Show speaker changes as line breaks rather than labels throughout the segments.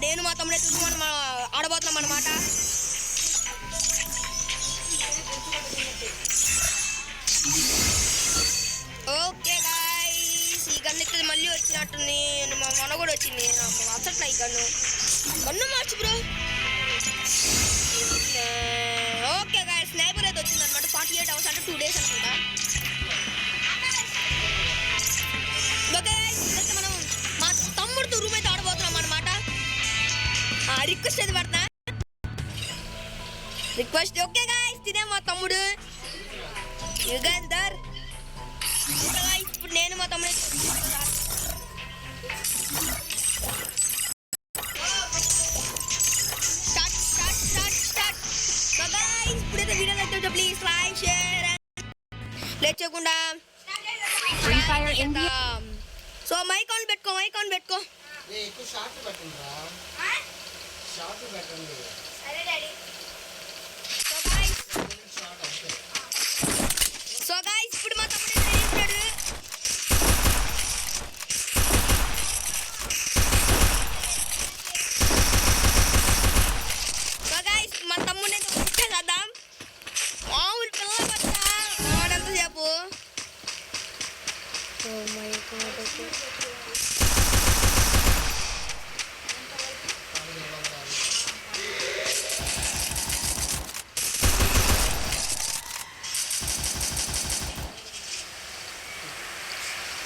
నేను మా తమ్ముడే చూసి మనం ఆడబోతున్నాం అన్నమాట. ఓకే గాయ్స్, ఈ గన్ను ఎక్కితే మళ్ళీ వచ్చినట్టుంది. మా మొన్న కూడా వచ్చింది. అసట్లా ఈ గన్ను మార్చు బ్రో. ఓకే గాయ్స్, స్నైపర్ అయితే వచ్చింది అనమాట. 48 అవర్స్ అంటే 2 days అనుకుంటా. ఓకే గాయ్స్, అయితే మనం మా తమ్ముడితో రూమ్ అయితే ఆడబోతున్నాం అనమాట. రిక్వెస్ట్ అయితే పడతా, రిక్వెస్ట్. ఓకే గాయ్స్, తినే మా తమ్ముడు యుగంధర్. ఓకే గాయ్స్, ఇప్పుడు నేను మా తమ్ముడు ఇప్పుడైతే వీడియో అయితే ప్లీజ్ లైక్ షేర్ లేట్ చేయకుండా. సో మైక్ ఆన్ పెట్టుకో, మైక్ ఆన్ పెట్టుకో. సో గాయ్స్, ఇప్పుడు మా తమ్ముడు చేస్తాడు. సో గాయ్స్, మా తమ్ముడిని అయితే వచ్చేసేద్దాం. మామూలు పిల్ల పచ్చా వాడంతసేపు. Oh my god.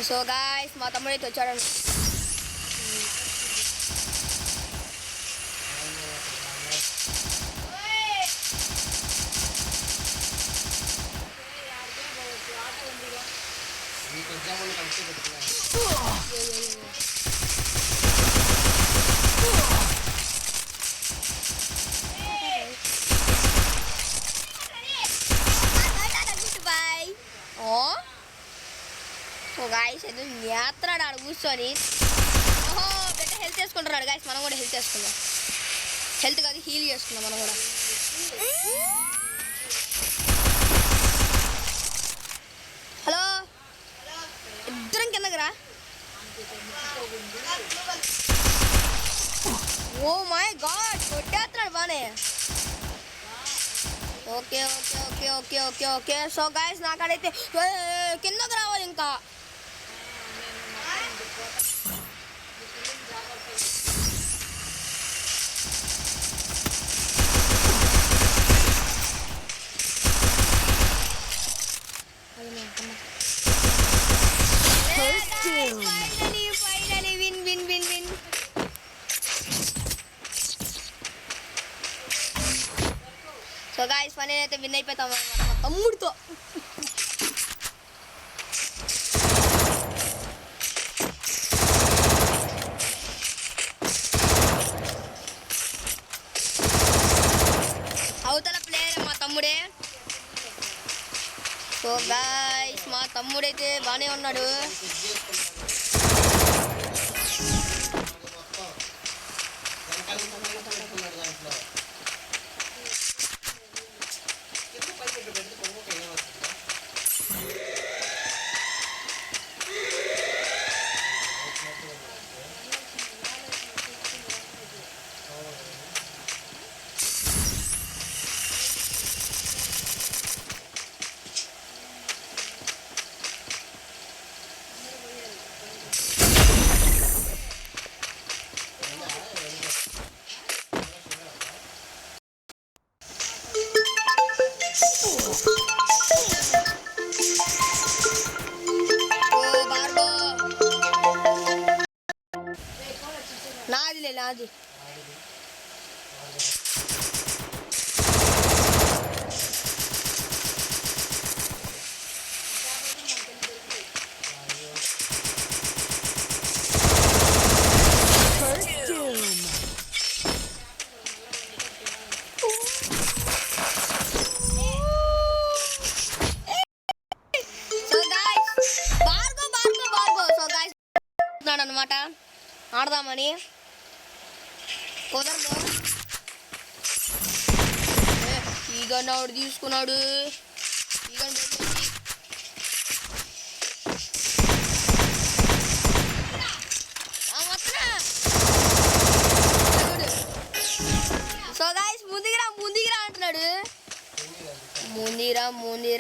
So guys, మా తమ్ముడు అయితే వచ్చాడు. సో గాయ్స్, ఏదో నేత్రాడు ఆడ కూర్చొని. ఓహో, బెటర్ హెల్త్ చేసుకుంటున్నాడు గాయ్స్. మనం కూడా హెల్త్ చేసుకుందాం. హెల్త్ కాదు, హీల్ చేసుకుందాం మనం కూడా. హలో, ఇద్దరం కిందకి రా. ఓ మై గాడ్, కొట్టేస్తున్నాడు బానే. Okay okay okay okay okay okay so guys, నాకాడైతే కిందకి రావాలి ఇంకా. Finally win win win win. So guys, final అయితే విన్ అయిపోతాం అన్నమాట మా తమ్ముడితో. అవతల ప్లేయర్ మా తమ్ముడే. సో గాయ్స్, మా తమ్ముడైతే బాగానే ఉన్నాడు. నాది అనమాట ఆడదామని కుదరదు. ఈగ నాడు తీసుకున్నాడు.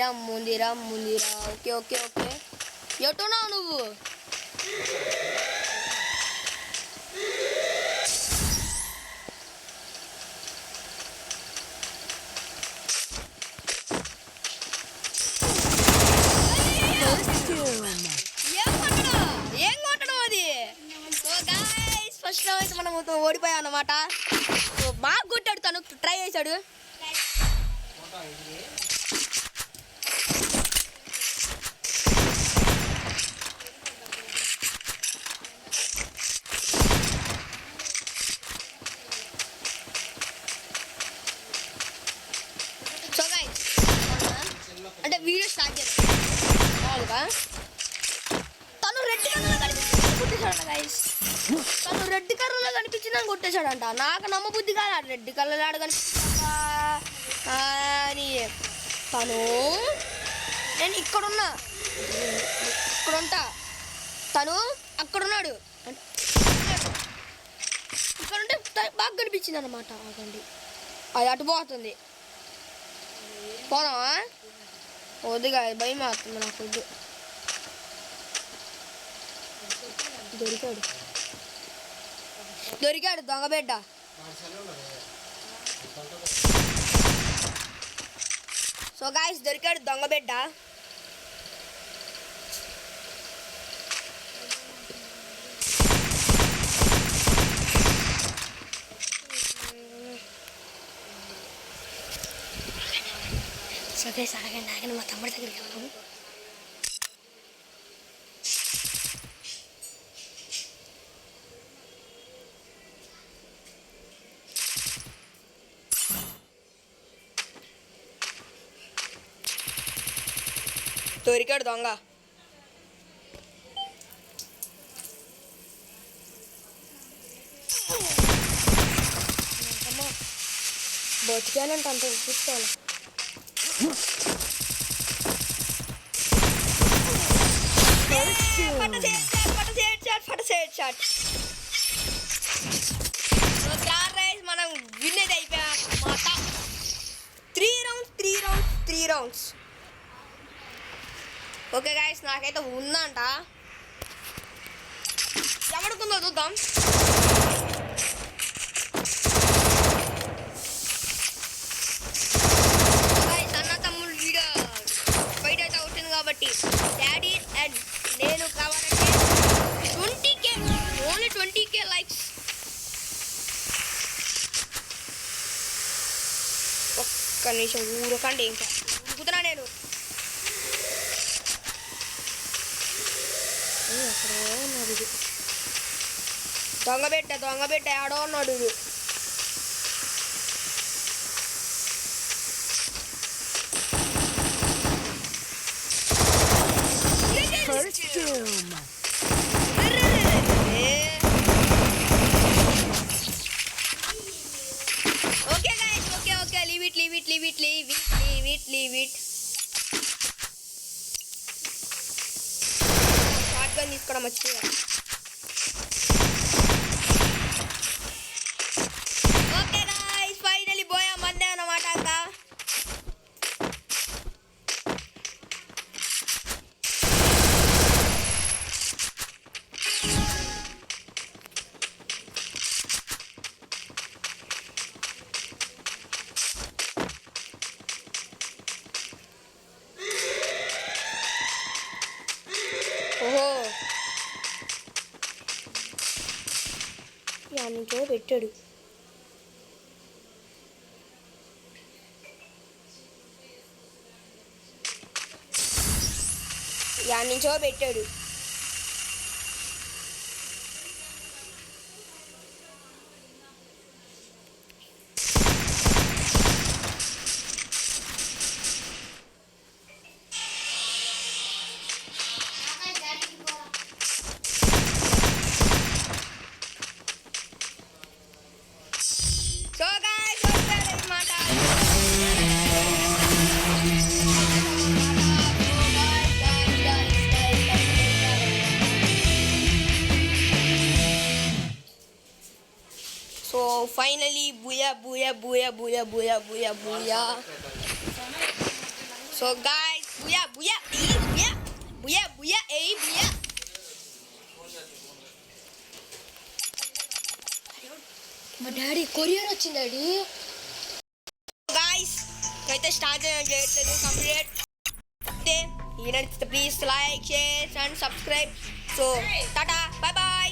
రమ్ముందిరా ఓకే ఓకే ఓకే ఎటున్నావు నువ్వు ఏం కొట్టడం అది సో గైస్ ఫస్ట్ అయితే మనం ఓడిపోయాం అన్నమాట సో బాగా కొట్టాడు తను ట్రై చేశాడు సో గైస్ అంటే వీడియో స్టార్ట్ చేద్దాం మామూలుగా తను రెడ్ కలర్లో కనిపించిందని కొట్టేశాడంట గైస్ తను రెడ్ కలర్లో కనిపించిందని కొట్టేశాడంట నాకు నమ్మబుద్ధి కాదు రెడ్ కలర్ ఆడ కనిపించిందా అని తను నేను ఇక్కడున్నా ఇక్కడుంటా తను అక్కడున్నాడు ఇక్కడుంటే బాగా కనిపించింది అనమాట ఆగండి అది అటు పోతుంది పోదామా వద్దుగా భయం అవుతుంది నాకు వద్దు దొరికాడు దొంగబిడ్డ సో గాయ్స్ దొరికాడు దొంగబిడ్డ సో గైస్ ఆగండి మా తమ్ముడి దగ్గరికి వెళ్తాము దొరికాడు దొంగ బతికానంట అంత చూసుకోవాలి మనం విన్ అయితే అయిపోయాం మాట 3 రౌండ్స్ ఓకే గాయస్ నాకైతే ఉందంట ఎవడుకుందో చూద్దాం అన్న తమ్ముడు వీడియో బయట అయితే అవుతుంది కాబట్టి డాడీ అండ్ నేను కావాలంటే 20K ఓన్లీ 20K లైక్స్ ఒక్క నిమిషం ఊరకండి ఇంకా ఉరుకుతున్నా నేను ఎక్కడో ఉన్నాడు ఇది దొంగబెట్ట ఆడో ఉన్నాడు ఇది okay guys okay leave it shotgun తీసుకోవడం మర్చిపోయా ఓకే గైస్ ఫైనలీ పోయా మందే అన్నమాట ఇంకా ఓహో యానికో పెట్టాడు యానించో పెట్టాడు సో గైస్ అన్నమాట so finally booyah. So guys booyah booyah booyah booyah booyah booyah.
మా డాడీ కొరియర్ వచ్చింది డాడీ.
గాయ్స్ అయితే స్టార్ట్ చేయట్లేదు కంప్లీట్ అయితే ఈ నచ్చితే please like share and subscribe. So tata bye bye.